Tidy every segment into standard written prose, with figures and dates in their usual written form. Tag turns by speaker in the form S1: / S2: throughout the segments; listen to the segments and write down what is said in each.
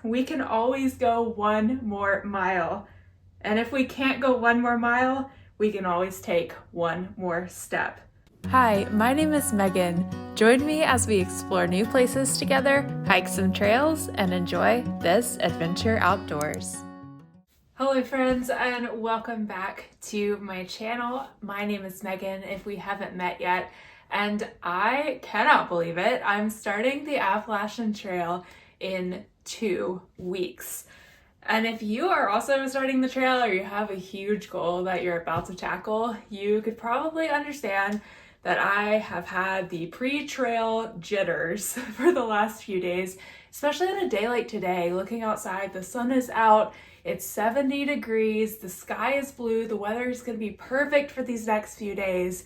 S1: we can always go one more mile. And if we can't go one more mile, we can always take one more step.
S2: Hi, my name is Megan. Join me as we explore new places together, hike some trails, and enjoy this adventure outdoors.
S1: Hello friends, and welcome back to my channel. My name is Megan, if we haven't met yet, and I cannot believe it. I'm starting the Appalachian Trail in 2 weeks. And if you are also starting the trail or you have a huge goal that you're about to tackle, you could probably understand that I have had the pre-trail jitters for the last few days, especially on a day like today. Looking outside, the sun is out, it's 70 degrees, the sky is blue, the weather is going to be perfect for these next few days,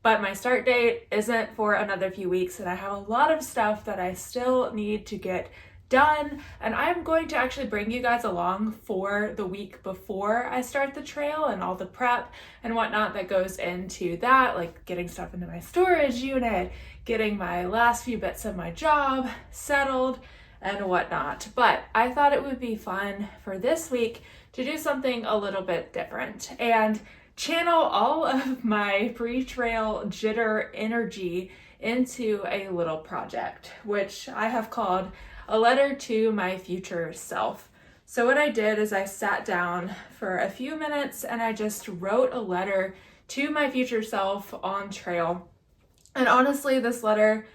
S1: but my start date isn't for another few weeks, and I have a lot of stuff that I still need to get done, and I'm going to actually bring you guys along for the week before I start the trail and all the prep and whatnot that goes into that, like getting stuff into my storage unit, getting my last few bits of my job settled and whatnot. But I thought it would be fun for this week to do something a little bit different and channel all of my pre-trail jitter energy into a little project, which I have called a letter to my future self. So what I did is I sat down for a few minutes and I just wrote a letter to my future self on trail. And honestly, this letter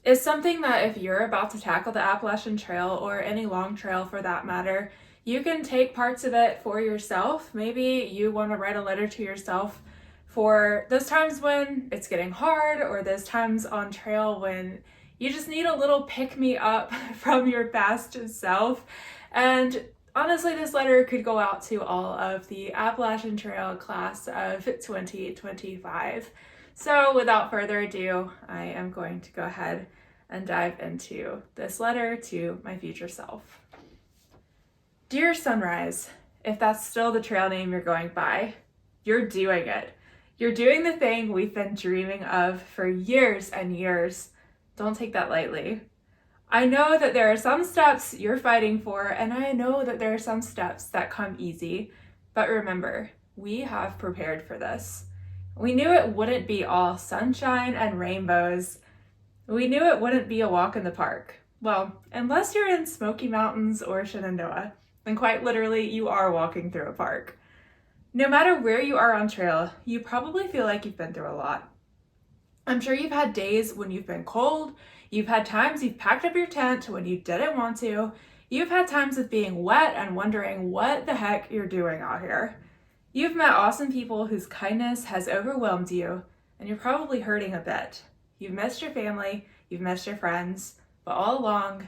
S1: is something that if you're about to tackle the Appalachian Trail or any long trail for that matter, you can take parts of it for yourself. Maybe you want to write a letter to yourself for those times when it's getting hard, or those times on trail when you just need a little pick-me-up from your past self. And honestly, this letter could go out to all of the Appalachian Trail class of 2025. So without further ado, I am going to go ahead and dive into this letter to my future self. Dear Sunrise, if that's still the trail name you're going by, you're doing it. You're doing the thing we've been dreaming of for years and years. Don't take that lightly. I know that there are some steps you're fighting for, and I know that there are some steps that come easy, but remember, we have prepared for this. We knew it wouldn't be all sunshine and rainbows. We knew it wouldn't be a walk in the park. Well, unless you're in Smoky Mountains or Shenandoah, then quite literally you are walking through a park. No matter where you are on trail, you probably feel like you've been through a lot. I'm sure you've had days when you've been cold, you've had times you've packed up your tent when you didn't want to, you've had times of being wet and wondering what the heck you're doing out here. You've met awesome people whose kindness has overwhelmed you, and you're probably hurting a bit. You've missed your family, you've missed your friends, but all along,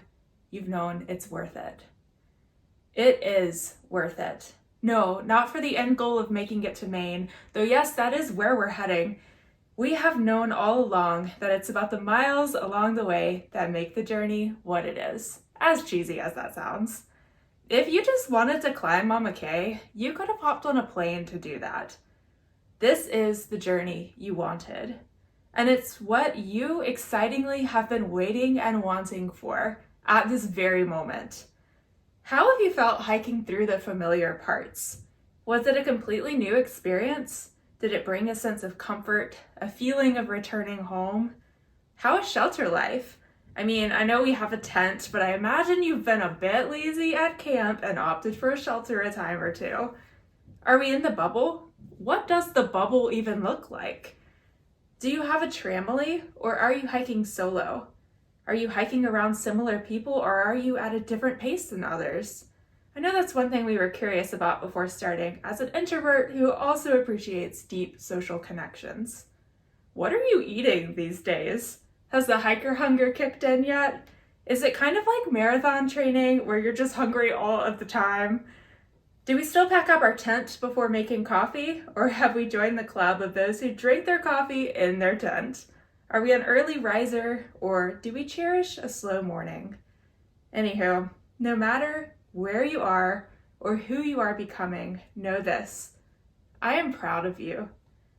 S1: you've known it's worth it. It is worth it. No, not for the end goal of making it to Maine, though yes, that is where we're heading. We have known all along that it's about the miles along the way that make the journey what it is, as cheesy as that sounds. If you just wanted to climb Mama Kay, you could have hopped on a plane to do that. This is the journey you wanted, and it's what you excitingly have been waiting and wanting for at this very moment. How have you felt hiking through the familiar parts? Was it a completely new experience? Did it bring a sense of comfort, a feeling of returning home? How is shelter life? I mean, I know we have a tent, but I imagine you've been a bit lazy at camp and opted for a shelter a time or two. Are we in the bubble? What does the bubble even look like? Do you have a tramily, or are you hiking solo? Are you hiking around similar people, or are you at a different pace than others? I know that's one thing we were curious about before starting, as an introvert who also appreciates deep social connections. What are you eating these days? Has the hiker hunger kicked in yet? Is it kind of like marathon training where you're just hungry all of the time? Do we still pack up our tent before making coffee, or have we joined the club of those who drink their coffee in their tent? Are we an early riser, or do we cherish a slow morning? Anywho, no matter where you are or who you are becoming, know this: I am proud of you.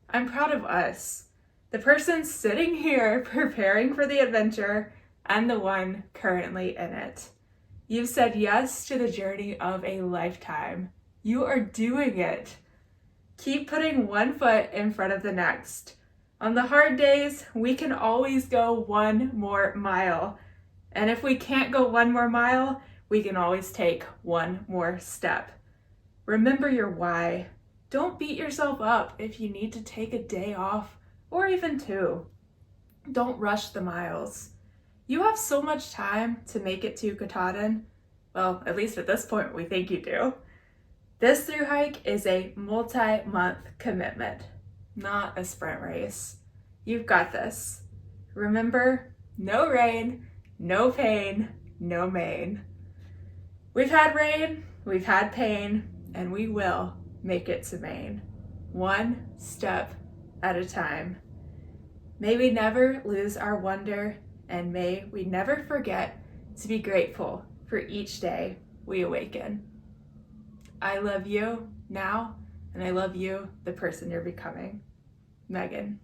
S1: I'm proud of us. The person sitting here preparing for the adventure and the one currently in it. You've said yes to the journey of a lifetime. You are doing it. Keep putting one foot in front of the next. On the hard days, we can always go one more mile. And if we can't go one more mile, we can always take one more step. Remember your why. Don't beat yourself up if you need to take a day off or even two. Don't rush the miles. You have so much time to make it to Katahdin. Well, at least at this point, we think you do. This thru hike is a multi-month commitment, not a sprint race. You've got this. Remember, no rain, no pain, no Maine. We've had rain, we've had pain, and we will make it to Maine. One step at a time. May we never lose our wonder, and may we never forget to be grateful for each day we awaken. I love you now, and I love you, the person you're becoming. Megan.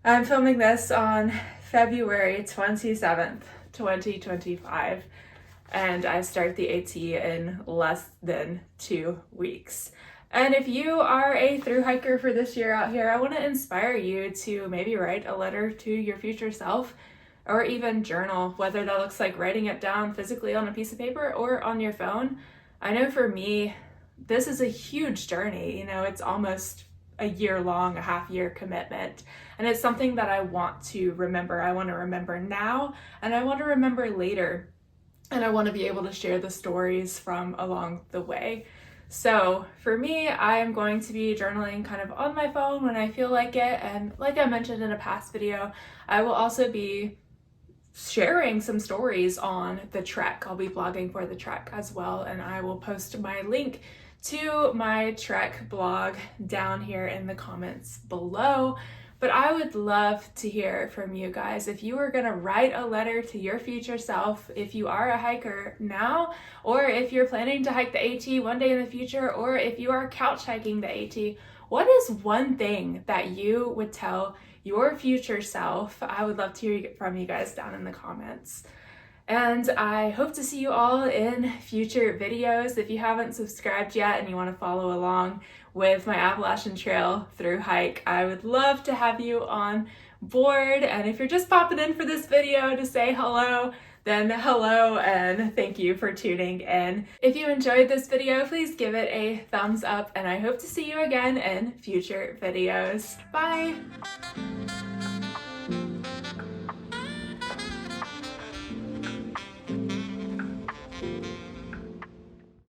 S1: I'm filming this on February 27th, 2025, and I start the AT in less than 2 weeks. And if you are a thru hiker for this year out here, I want to inspire you to maybe write a letter to your future self, or even journal, whether that looks like writing it down physically on a piece of paper or on your phone. I know for me, this is a huge journey. You know, it's almost a year long, a half-year commitment. And it's something that I want to remember. I want to remember now, and I want to remember later. And I want to be able to share the stories from along the way. So for me, I am going to be journaling kind of on my phone when I feel like it. And like I mentioned in a past video, I will also be sharing some stories on the trek. I'll be blogging for the trek as well, and I will post my link to my trek blog down here in the comments below. But I would love to hear from you guys. If you are gonna write a letter to your future self, if you are a hiker now, or if you're planning to hike the AT one day in the future, or if you are couch hiking the AT, what is one thing that you would tell your future self? I would love to hear from you guys down in the comments. And I hope to see you all in future videos. If you haven't subscribed yet and you want to follow along with my Appalachian Trail thru hike, I would love to have you on board. And if you're just popping in for this video to say hello, then hello and thank you for tuning in. If you enjoyed this video, please give it a thumbs up, and I hope to see you again in future videos. Bye!